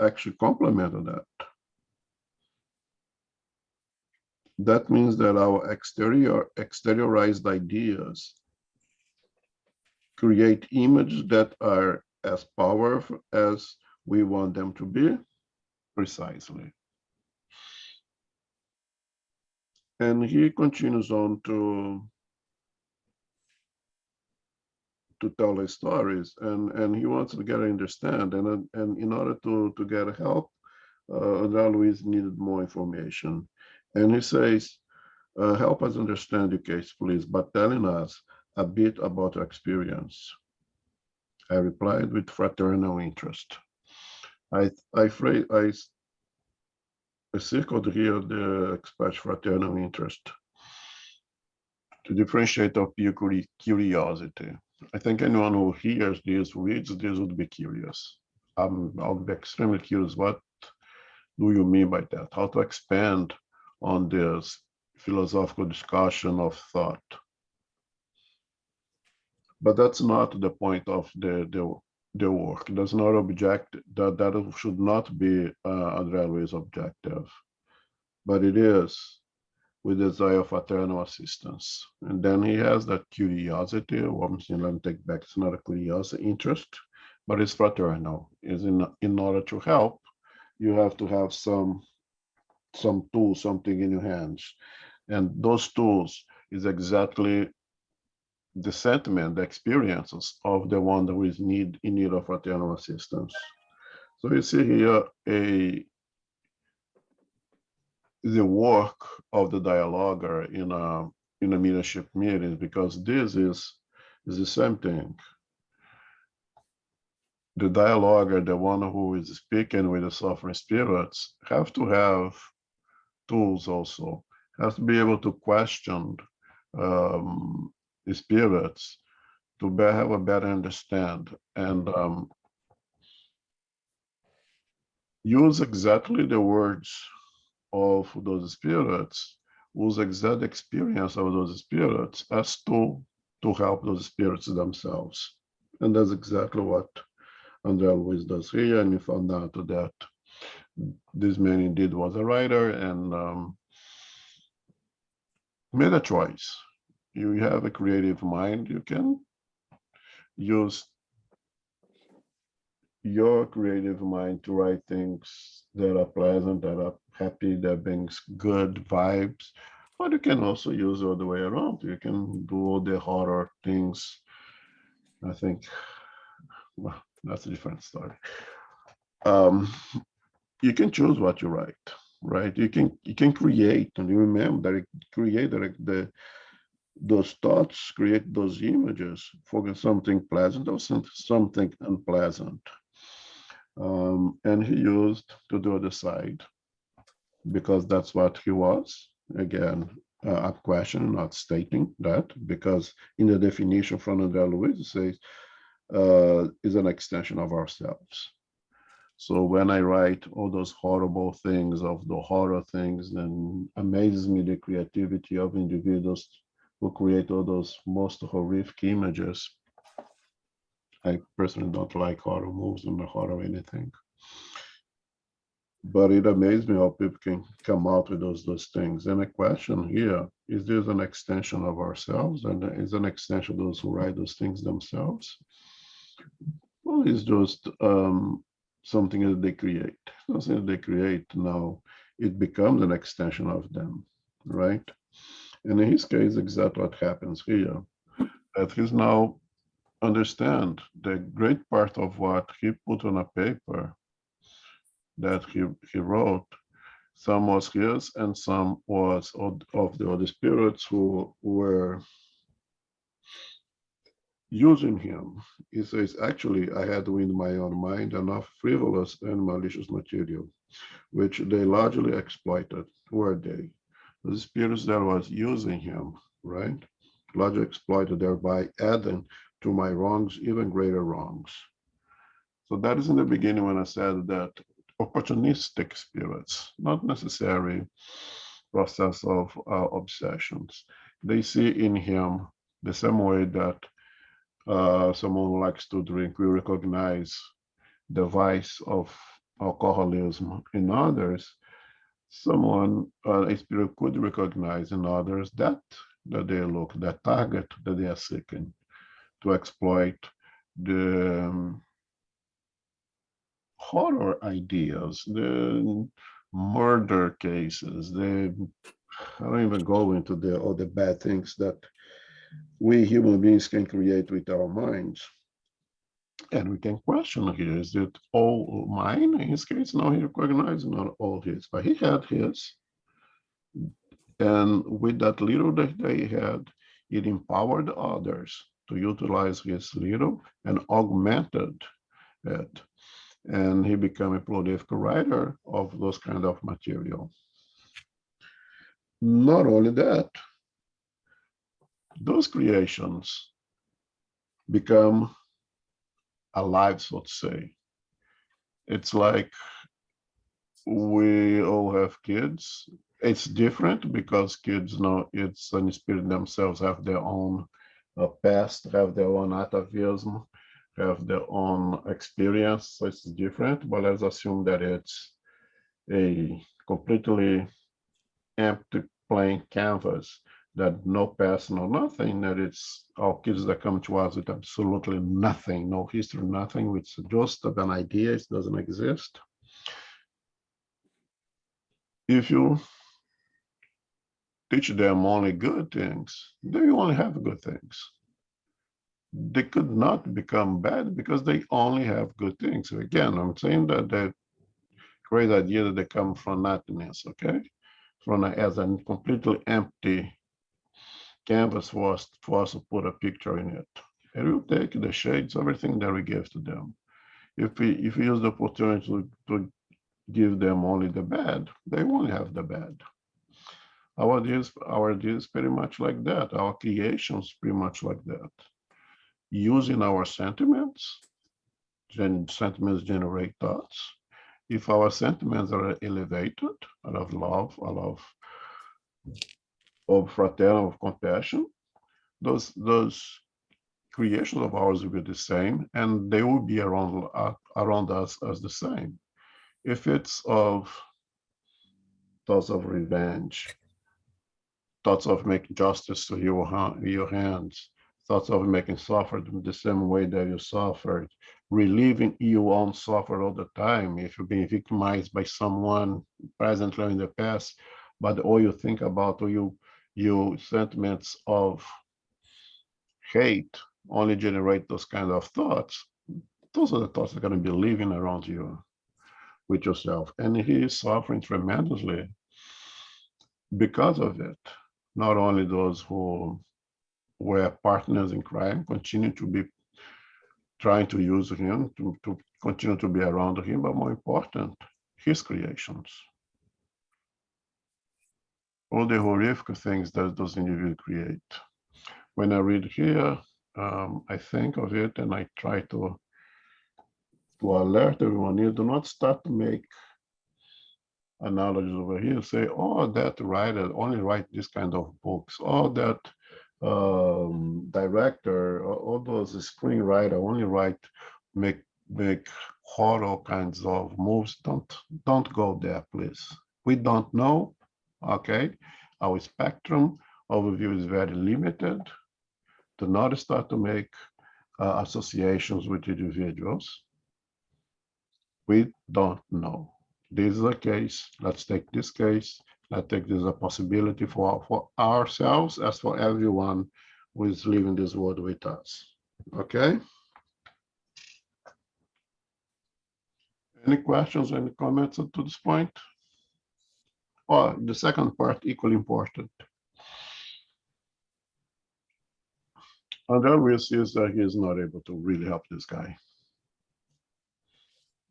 actually complemented that. That means that our exteriorized ideas create images that are as powerful as we want them to be, precisely. And he continues on to tell his stories, and he wants to get understand. And in order to get help, Andre Luiz needed more information. And he says, help us understand your case, please, by telling us a bit about your experience. I replied with fraternal interest. I circled here the expression fraternal interest to differentiate of pure curiosity. I think anyone who hears this, reads this, would be curious. I'll be extremely curious. What do you mean by that? How to expand on this philosophical discussion of thought? But that's not the point of the work. That's not object. That should not be Andre Luiz's objective, but it is with desire for fraternal assistance. And then he has that curiosity, let me take back, it's not a curiosity, interest, but it's fraternal. Is in order to help, you have to have some tools, something in your hands. And those tools is exactly the sentiment, the experiences of the one who is in need of fraternal assistance. So you see here the work of the dialoguer in a leadership meeting, because this is the same thing. the dialoguer, the one who is speaking with the suffering spirits, have to have tools also, has to be able to question the spirits to have a better understand and use exactly the words of those spirits, use exact experience of those spirits as to help those spirits themselves. And that's exactly what Andre Luiz does here. And we found out that this man indeed was a writer and made a choice. You have a creative mind, you can use your creative mind to write things that are pleasant, that are happy, that brings good vibes. But you can also use it all the way around. You can do all the horror things. I think, well, that's a different story. Um, you can choose what you write, right? You can create, and you remember that create those thoughts, create those images for something pleasant or something unpleasant. And he used to the other side because that's what he was. Again, a question, not stating that, because in the definition from Andre Luiz, it says is an extension of ourselves. So when I write all those horrible things of the horror things, then amazes me the creativity of individuals who create all those most horrific images. I personally don't like horror movies and horror anything. But it amazed me how people can come out with those things. And the question here is this an extension of ourselves? And is an extension of those who write those things themselves? Well, it's just something that they create. Something that they create now, it becomes an extension of them, right? And in his case, exactly what happens here, that he's now understand the great part of what he put on a paper that he wrote, some was his and some was of the other spirits who were using him. He says, actually, I had in my own mind enough frivolous and malicious material, which they largely exploited, were they? The spirits that was using him, right? Largely exploited, thereby adding to my wrongs even greater wrongs. So that is in the beginning when I said that opportunistic spirits, not necessary process of obsessions. They see in him the same way that someone who likes to drink will recognize the vice of alcoholism in others. Someone, a spirit could recognize in others that they look, that target that they are seeking to exploit the horror ideas, the murder cases, I don't even go into all the bad things that we human beings can create with our minds. And we can question here, is it all mine? In his case, no, he recognized not all his, but he had his. And with that little that they had, it empowered others to utilize his little and augmented it. And he became a prolific writer of those kind of material. Not only that, those creations become alive, so to say. It's like we all have kids. It's different because kids know it's an spirit themselves, have their own past, have their own atavism, have their own experience. So it's different, but let's assume that it's a completely empty blank canvas, that no past, no nothing, that it's all kids that come to us with absolutely nothing, no history, nothing, it's just an idea, it doesn't exist. If you teach them only good things, they only have good things. They could not become bad because they only have good things. Again, I'm saying that the great idea that they come from nothingness, okay? From as a completely empty canvas for us to put a picture in it. And we'll take the shades, everything that we give to them. If we use the opportunity to give them only the bad, they only have the bad. Our deal is pretty much like that. Our creations pretty much like that. Using our sentiments, sentiments generate thoughts. If our sentiments are elevated, out of love, out of fraternal, of compassion, those creations of ours will be the same, and they will be around us as the same. If it's of thoughts of revenge, thoughts of making justice to your hands, thoughts of making suffer the same way that you suffered, relieving your own suffer all the time. If you're being victimized by someone presently or in the past, but all you think about, or you sentiments of hate only generate those kind of thoughts. Those are the thoughts that are going to be living around you with yourself. And he is suffering tremendously because of it. Not only those who were partners in crime continue to be trying to use him to continue to be around him, but more important, his creations. All the horrific things that those individuals create. When I read here, I think of it and I try to alert everyone here, do not start to make analogies over here, say, oh, that writer only write this kind of books, oh, that director, all those screenwriter only make horror kinds of movies. Don't go there, please. We don't know, okay? Our spectrum overview is very limited. Do not start to make associations with individuals. We don't know. This is a case. Let's take this case. Let's take this as a possibility for ourselves as for everyone who is living this world with us. Okay? Any questions, any comments to this point? Oh, the second part, equally important. Andre Luiz sees that he is not able to really help this guy.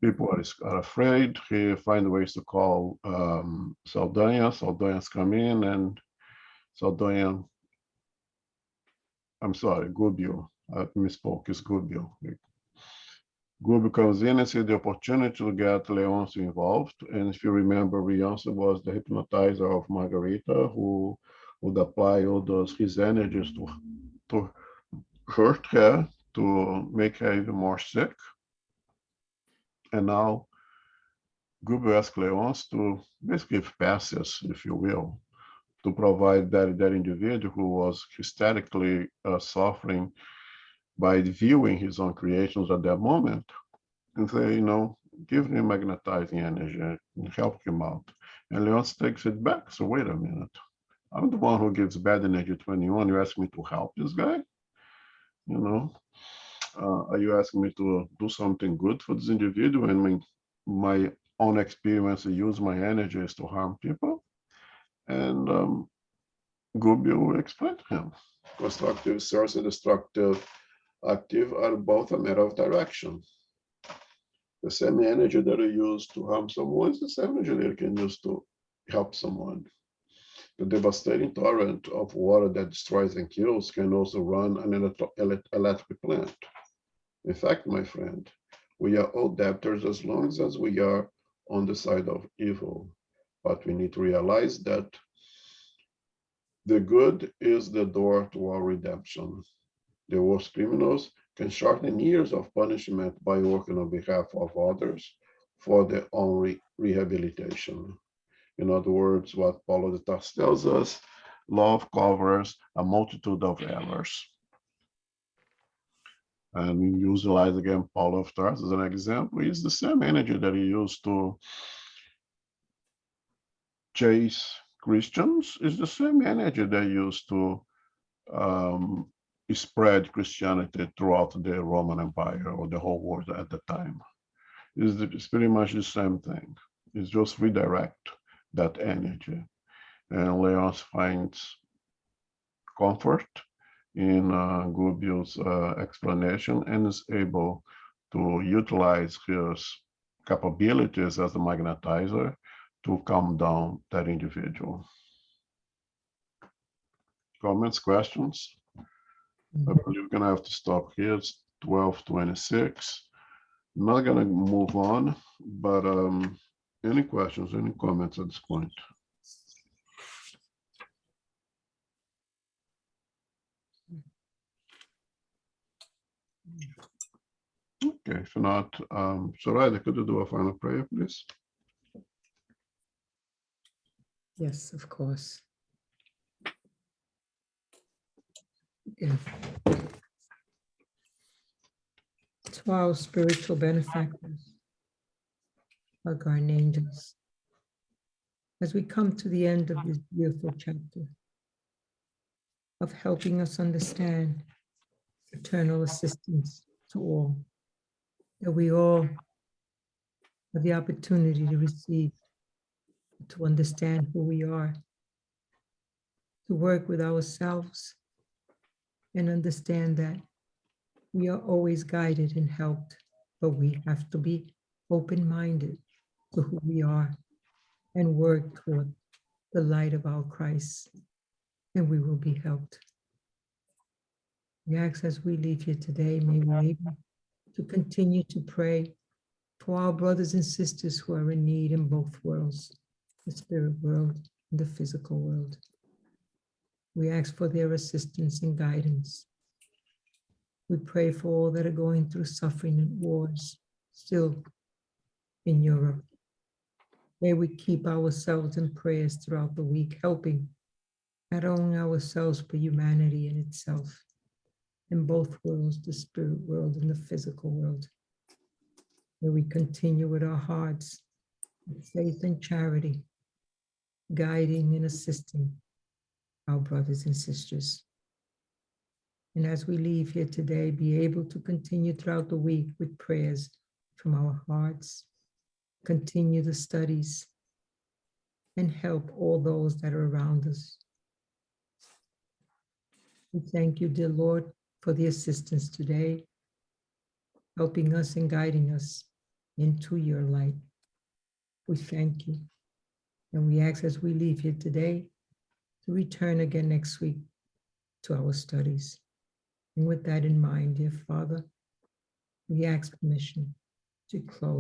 People are afraid. He finds ways to call Saldanha. Saldanha's come in, and Saldanha, I'm sorry, Gubbio. I misspoke, it's Gubbio. Gubbio comes in and sees the opportunity to get Leoncio involved. And if you remember, Leoncio was the hypnotizer of Margarita, who would apply all his energies to hurt her, to make her even more sick. And now Gubbio asks Leoncio to basically give passes, if you will, to provide that individual who was hysterically suffering by viewing his own creations at that moment, and say, give him magnetizing energy and help him out. And Leoncio takes it back. So wait a minute. I'm the one who gives bad energy to anyone. You ask me to help this guy? Are you asking me to do something good for this individual? And my own experience, use my energies to harm people? And Gubbio will explain to him. Constructive source and destructive active are both a matter of direction. The same energy that you use to harm someone is the same energy that you can use to help someone. The devastating torrent of water that destroys and kills can also run an electric plant. In fact, my friend, we are all debtors as long as we are on the side of evil. But we need to realize that the good is the door to our redemption. The worst criminals can shorten years of punishment by working on behalf of others for their own rehabilitation. In other words, what Paulo de Tarso tells us, love covers a multitude of errors. And we utilize again Paulo of Tarso as an example. It's the same energy that he used to chase Christians. It's the same energy they used to spread Christianity throughout the Roman Empire or the whole world at the time. It's pretty much the same thing. It's just redirect that energy. And Leonce finds comfort in Gubbio's explanation and is able to utilize his capabilities as a magnetizer to calm down that individual. Comments, questions? I believe we're gonna have to stop here. It's 12:26. Not gonna move on, but any questions, any comments at this point? Okay, if not, Soraya, could you do a final prayer, please? Yes, of course. Yeah. To our spiritual benefactors, our guardian angels, as we come to the end of this beautiful chapter of helping us understand fraternal assistance to all, that we all have the opportunity to receive, to understand who we are, to work with ourselves, and understand that we are always guided and helped, but we have to be open-minded to who we are and work toward the light of our Christ, and we will be helped. We ask as we leave here today, may we be able to continue to pray for our brothers and sisters who are in need in both worlds, the spirit world and the physical world. We ask for their assistance and guidance. We pray for all that are going through suffering and wars still in Europe. May we keep ourselves in prayers throughout the week, helping not only ourselves, but humanity in itself, in both worlds, the spirit world and the physical world. May we continue with our hearts, with faith and charity, guiding and assisting our brothers and sisters. And as we leave here today, be able to continue throughout the week with prayers from our hearts, continue the studies, and help all those that are around us. We thank you, dear Lord, for the assistance today, helping us and guiding us into your light. We thank you. And we ask as we leave here today to return again next week to our studies. And with that in mind, dear Father, we ask permission to close.